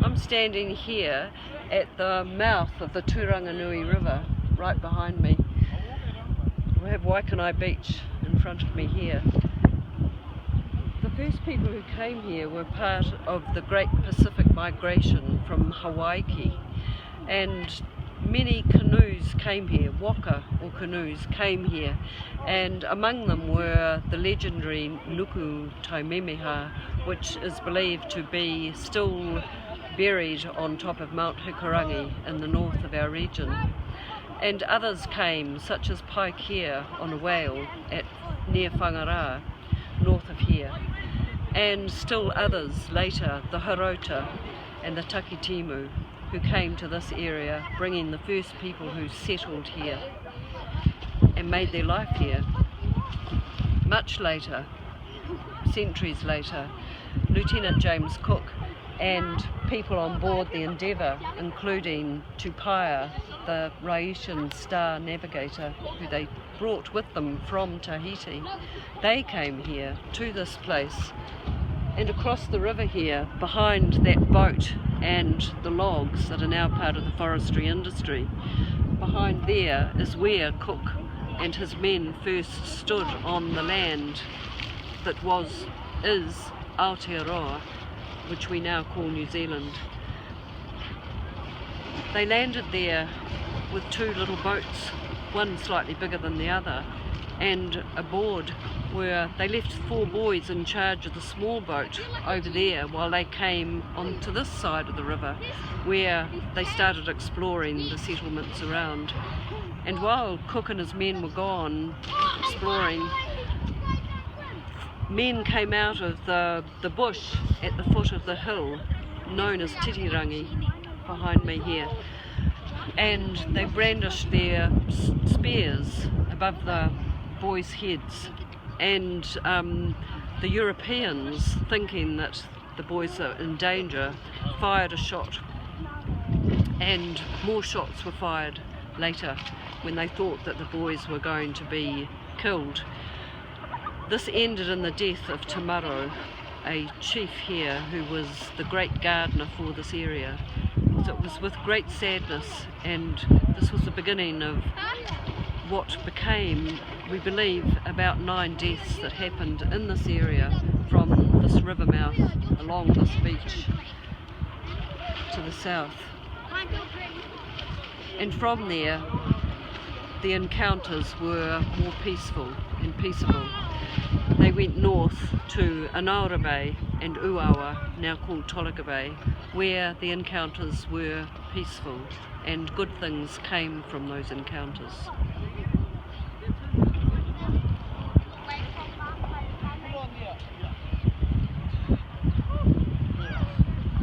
I'm standing here at the mouth of the Turanganui River, right behind me. We have Waikanai Beach in front of me here. The first people who came here were part of the Great Pacific Migration from Hawaii, and many canoes came here, waka or canoes came here, and among them were the legendary Nuku Taimemeha, which is believed to be still buried on top of Mount Hikurangi in the north of our region. And others came, such as Paikea on a whale near Whangara, north of here. And still others later, the Hirota and the Takitimu, who came to this area, bringing the first people who settled here and made their life here. Much later, centuries later, Lieutenant James Cook and people on board the Endeavour, including Tupaia, the Rhaetian star navigator, who they brought with them from Tahiti, they came here to this place. And across the river here, behind that boat and the logs that are now part of the forestry industry, behind there is where Cook and his men first stood on the land that is Aotearoa, which we now call New Zealand. They landed there with two little boats, one slightly bigger than the other, and aboard they left 4 boys in charge of the small boat over there while they came onto this side of the river, where they started exploring the settlements around. And while Cook and his men were gone exploring, men came out of the bush at the foot of the hill known as Titirangi, behind me here, and they brandished their spears above the boys' heads, and the Europeans, thinking that the boys are in danger, fired a shot, and more shots were fired later when they thought that the boys were going to be killed. This ended in the death of Tamaro, a chief here who was the great gardener for this area. So it was with great sadness, and this was the beginning of what became, we believe, about 9 deaths that happened in this area from this river mouth along this beach to the south. And from there, the encounters were more peaceful and peaceable. They went north to Anaura Bay and Uawa, now called Tolika Bay, where the encounters were peaceful and good things came from those encounters.